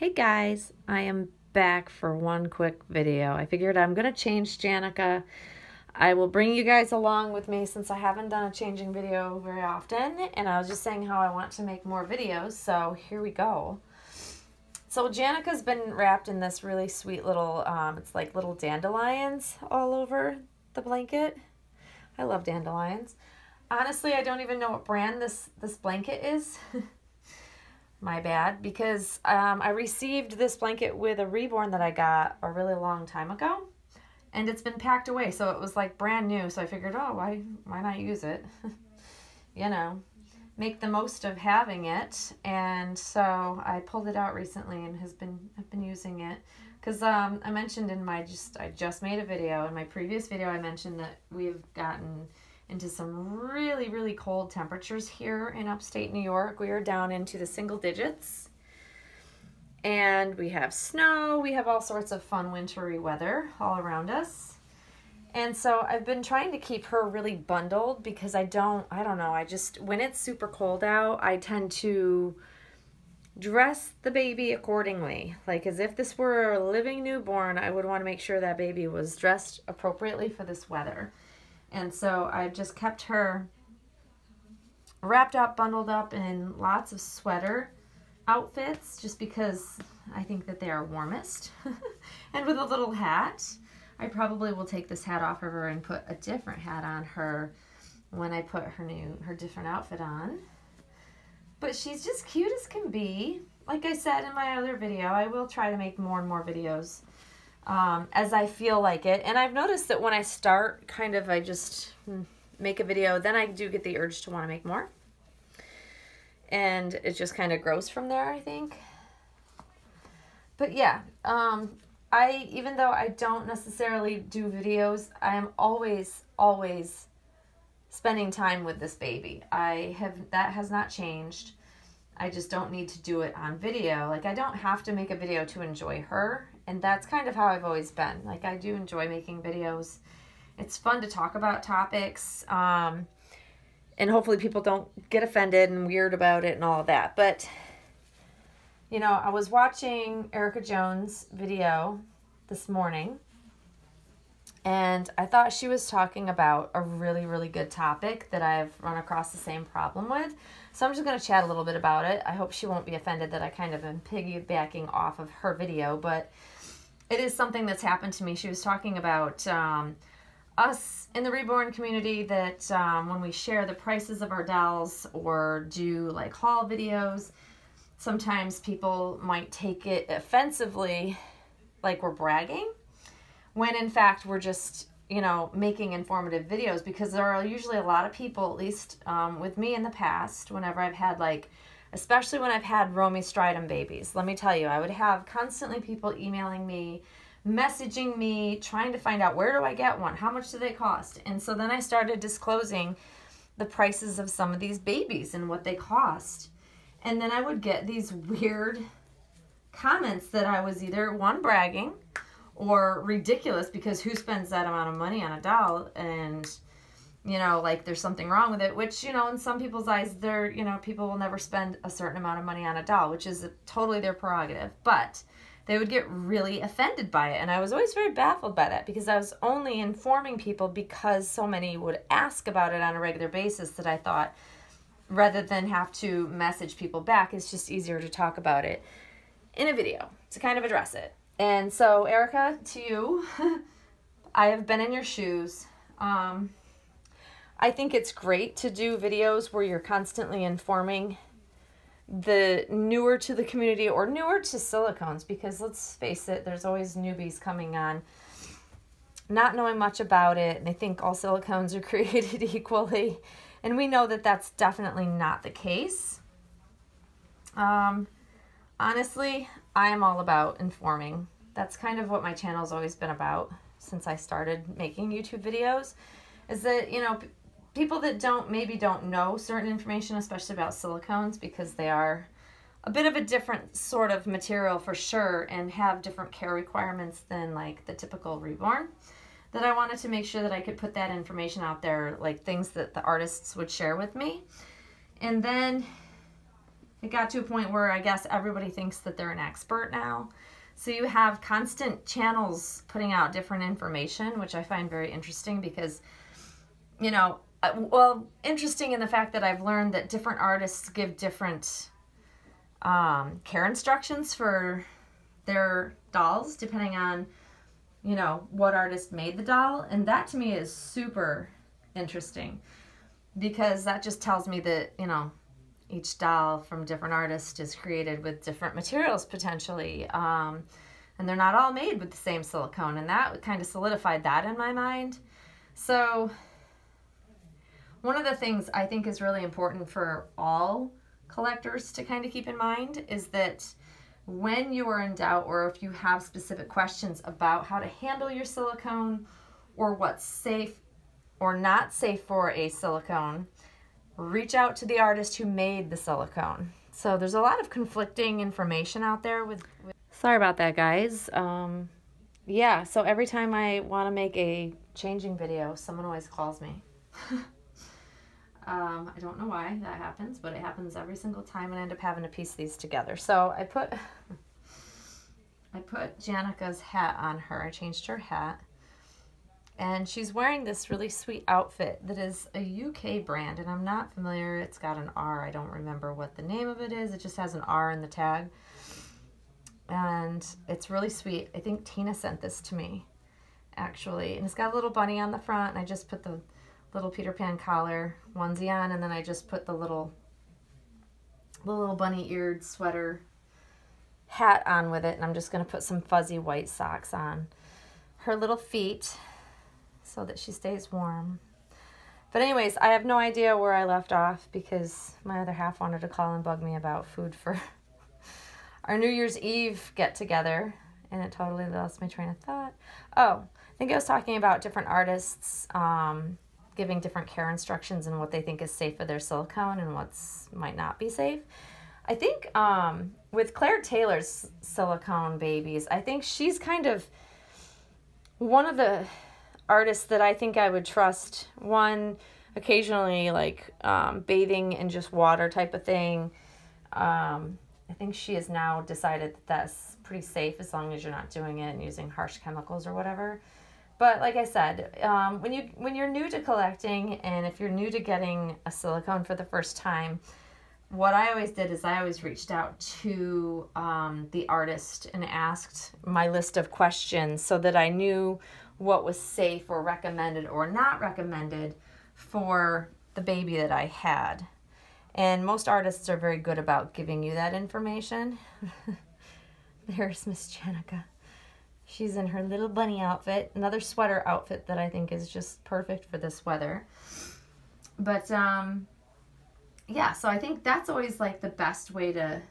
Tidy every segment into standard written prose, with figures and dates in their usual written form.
Hey guys, I am back for one quick video. I figured I'm going to change Janica. I will bring you guys along with me since I haven't done a changing video very often, and I was just saying how I want to make more videos, so here we go. So Janica's been wrapped in this really sweet little, it's like little dandelions all over the blanket. I love dandelions. Honestly, I don't even know what brand this blanket is. My bad, because I received this blanket with a reborn that I got a really long time ago, and it's been packed away, so it was like brand new, so I figured, oh, why not use it? You know, make the most of having it. And so I pulled it out recently and I've been using it, because I mentioned in my I just made a video. In my previous video I mentioned that we've gotten into some really cold temperatures here in upstate New York. We are down into the single digits, and we have snow, we have all sorts of fun wintry weather all around us. And so I've been trying to keep her really bundled, because I don't know, when it's super cold out, I tend to dress the baby accordingly. Like, as if this were a living newborn, I would want to make sure that baby was dressed appropriately for this weather. And so I've just kept her wrapped up, bundled up in lots of sweater outfits, just because I think that they are warmest. And with a little hat. I probably will take this hat off of her and put a different hat on her when I put her different outfit on. But she's just cute as can be. Like I said in my other video, I will try to make more and more videos as I feel like it. And I've noticed that when I start, I just make a video, then I do get the urge to want to make more. And it just kind of grows from there, I think. But yeah, even though I don't necessarily do videos, I am always spending time with this baby. That has not changed. I just don't need to do it on video. Like, I don't have to make a video to enjoy her. And that's kind of how I've always been. Like, I do enjoy making videos. It's fun to talk about topics. And hopefully people don't get offended and weird about it and all of that. But, you know, I was watching Erica Jones' video this morning, and I thought she was talking about a really good topic that I've run across the same problem with. So I'm just going to chat a little bit about it. I hope she won't be offended that I kind of am piggybacking off of her video, but it is something that's happened to me. She was talking about us in the reborn community, that when we share the prices of our dolls or do like haul videos, sometimes people might take it offensively, like we're bragging, when in fact we're just, you know, making informative videos. Because there are usually a lot of people, at least with me in the past, whenever I've had, like, especially when I've had Romy Stridum babies, let me tell you, I would have constantly people emailing me, messaging me, trying to find out, where do I get one? How much do they cost? And so then I started disclosing the prices of some of these babies and what they cost. And then I would get these weird comments that I was either, one, bragging, or ridiculous, because who spends that amount of money on a doll? And, you know, like, there's something wrong with it, which, you know, in some people's eyes, you know, people will never spend a certain amount of money on a doll, which is totally their prerogative. But they would get really offended by it. And I was always very baffled by that, because I was only informing people because so many would ask about it on a regular basis, that I thought, rather than have to message people back, it's just easier to talk about it in a video to kind of address it. And so, Erica, to you, I have been in your shoes. I think it's great to do videos where you're constantly informing the newer to the community or newer to silicones, because let's face it, there's always newbies coming on, not knowing much about it, and they think all silicones are created equally. And we know that that's definitely not the case. Honestly, I am all about informing. That's kind of what my channel's always been about since I started making YouTube videos, is that, you know, people that maybe don't know certain information, especially about silicones, because they are a bit of a different sort of material for sure, and have different care requirements than like the typical reborn, that I wanted to make sure that I could put that information out there, like things that the artists would share with me. And then it got to a point where I guess everybody thinks that they're an expert now. So you have constant channels putting out different information, which I find very interesting because, you know, well, interesting in the fact that I've learned that different artists give different care instructions for their dolls depending on, you know, what artist made the doll. And that to me is super interesting because that just tells me that, you know, each doll from different artists is created with different materials potentially. And they're not all made with the same silicone. And that kind of solidified that in my mind. So one of the things I think is really important for all collectors to kind of keep in mind is that when you are in doubt or if you have specific questions about how to handle your silicone or what's safe or not safe for a silicone, reach out to the artist who made the silicone. So there's a lot of conflicting information out there with sorry about that, guys. Yeah, so every time I want to make a changing video, someone always calls me. I don't know why that happens, but it happens every single time and I end up having to piece these together. So I put Janica's hat on her. I changed her hat. And she's wearing this really sweet outfit that is a UK brand, and I'm not familiar. It's got an R. I don't remember what the name of it is. It just has an R in the tag. And it's really sweet. I think Tina sent this to me, actually. And it's got a little bunny on the front, and I just put the little Peter Pan collar onesie on, and then I just put the little bunny-eared sweater hat on with it, and I'm just going to put some fuzzy white socks on her little feet so that she stays warm. But anyways, I have no idea where I left off because my other half wanted to call and bug me about food for our New Year's Eve get-together, and it totally lost my train of thought. Oh, I think I was talking about different artists giving different care instructions and what they think is safe for their silicone and what's might not be safe. I think with Claire Taylor's silicone babies, I think she's kind of one of the artists that I think I would trust. One, occasionally like bathing in just water type of thing. I think she has now decided that that's pretty safe as long as you're not doing it and using harsh chemicals or whatever. But like I said, when you're new to collecting and if you're new to getting a silicone for the first time, what I always did is I always reached out to the artist and asked my list of questions so that I knew what was safe or recommended or not recommended for the baby that I had. And most artists are very good about giving you that information. There's Miss Janica. She's in her little bunny outfit, another sweater outfit that I think is just perfect for this weather. But yeah, so I think that's always like the best way to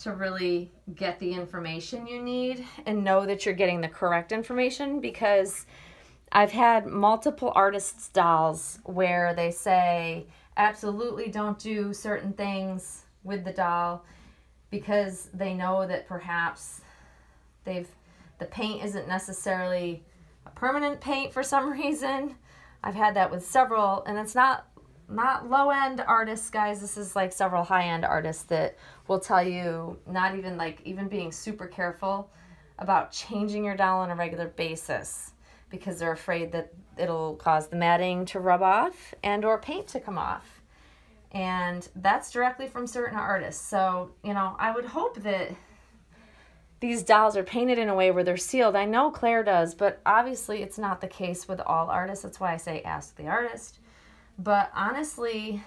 really get the information you need and know that you're getting the correct information, because I've had multiple artists' dolls where they say absolutely don't do certain things with the doll because they know that perhaps the paint isn't necessarily a permanent paint for some reason. I've had that with several, and it's not low-end artists, guys. This is like several high-end artists that will tell you not even like even being super careful about changing your doll on a regular basis because they're afraid that it'll cause the matting to rub off and or paint to come off. And that's directly from certain artists. So, you know, I would hope that these dolls are painted in a way where they're sealed. I know Claire does, but obviously it's not the case with all artists. That's why I say ask the artist. But honestly,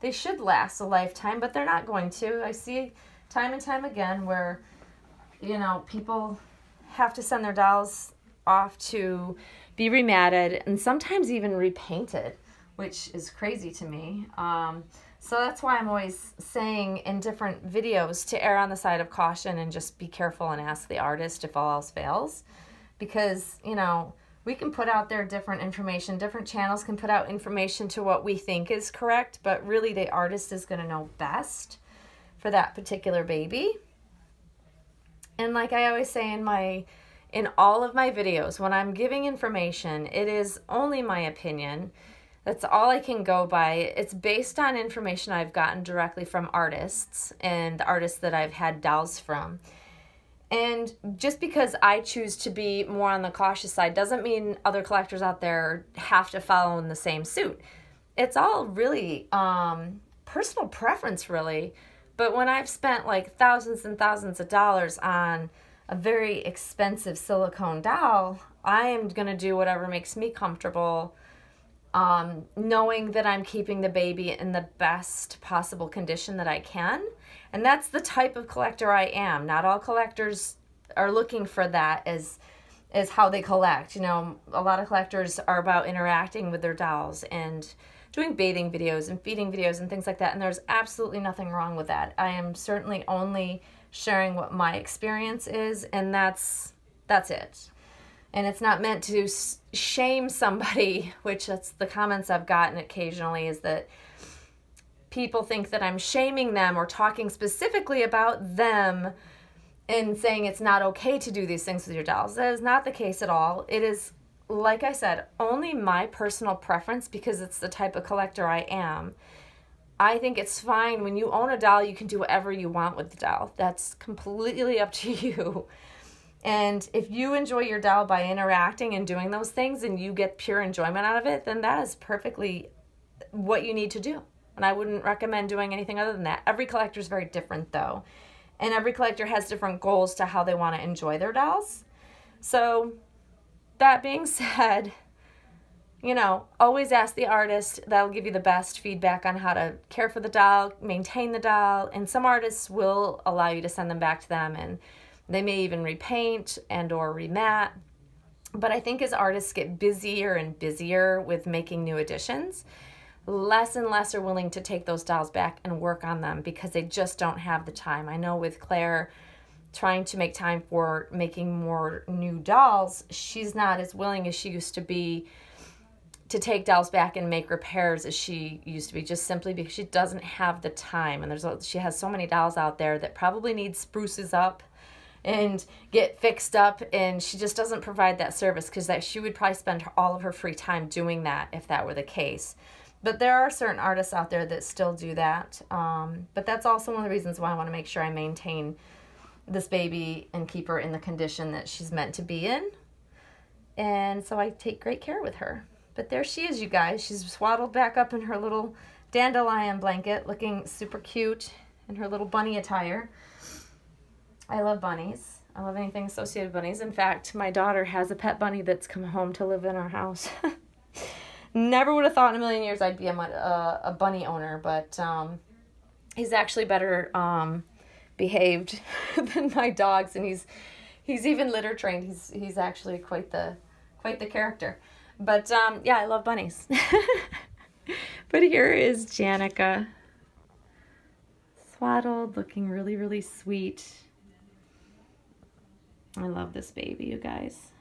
they should last a lifetime, but they're not going to. I see time and time again where, you know, people have to send their dolls off to be rematted and sometimes even repainted, which is crazy to me. So that's why I'm always saying in different videos to err on the side of caution and just be careful and ask the artist if all else fails. Because, you know, we can put out there different information. Different channels can put out information to what we think is correct, but really the artist is going to know best for that particular baby. And like I always say in all of my videos, when I'm giving information, it is only my opinion. That's all I can go by. It's based on information I've gotten directly from artists and the artists that I've had dolls from. And just because I choose to be more on the cautious side doesn't mean other collectors out there have to follow in the same suit. It's all really personal preference, really. But when I've spent like thousands and thousands of dollars on a very expensive silicone doll, I am going to do whatever makes me comfortable, knowing that I'm keeping the baby in the best possible condition that I can. And that's the type of collector I am. Not all collectors are looking for that as how they collect. You know, a lot of collectors are about interacting with their dolls and doing bathing videos and feeding videos and things like that. And there's absolutely nothing wrong with that. I am certainly only sharing what my experience is, and that's it. And it's not meant to shame somebody, which that's the comments I've gotten occasionally, is that people think that I'm shaming them or talking specifically about them and saying it's not okay to do these things with your dolls. That is not the case at all. It is, like I said, only my personal preference because it's the type of collector I am. I think it's fine when you own a doll, you can do whatever you want with the doll. That's completely up to you. And if you enjoy your doll by interacting and doing those things and you get pure enjoyment out of it, then that is perfectly what you need to do. And I wouldn't recommend doing anything other than that. Every collector is very different, though. And every collector has different goals to how they want to enjoy their dolls. So that being said, you know, always ask the artist. That'll give you the best feedback on how to care for the doll, maintain the doll. And some artists will allow you to send them back to them, and they may even repaint and or remat. But I think as artists get busier and busier with making new additions, less and less are willing to take those dolls back and work on them because they just don't have the time. I know with Claire trying to make time for making more new dolls, she's not as willing as she used to be to take dolls back and make repairs as she used to be, just simply because she doesn't have the time. And she has so many dolls out there that probably need spruces up and get fixed up, and she just doesn't provide that service because she would probably spend all of her free time doing that if that were the case. But there are certain artists out there that still do that. But that's also one of the reasons why I want to make sure I maintain this baby and keep her in the condition that she's meant to be in. And so I take great care with her. But there she is, you guys. She's swaddled back up in her little dandelion blanket, looking super cute in her little bunny attire. I love bunnies. I love anything associated with bunnies. In fact, my daughter has a pet bunny that's come home to live in our house. Never would have thought in a million years I'd be a bunny owner, but he's actually better behaved than my dogs, and he's even litter trained. He's actually quite the character. But yeah, I love bunnies. But here is Janica, swaddled, looking really, really sweet. I love this baby, you guys.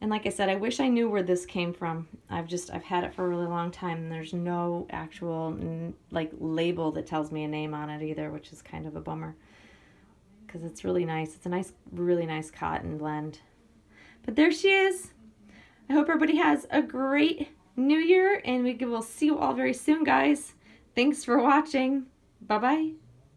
And like I said, I wish I knew where this came from. I've had it for a really long time, and there's no actual like label that tells me a name on it either, which is kind of a bummer because it's really nice. It's a really nice cotton blend. But there she is. I hope everybody has a great New Year, and we will see you all very soon, guys. Thanks for watching. Bye-bye.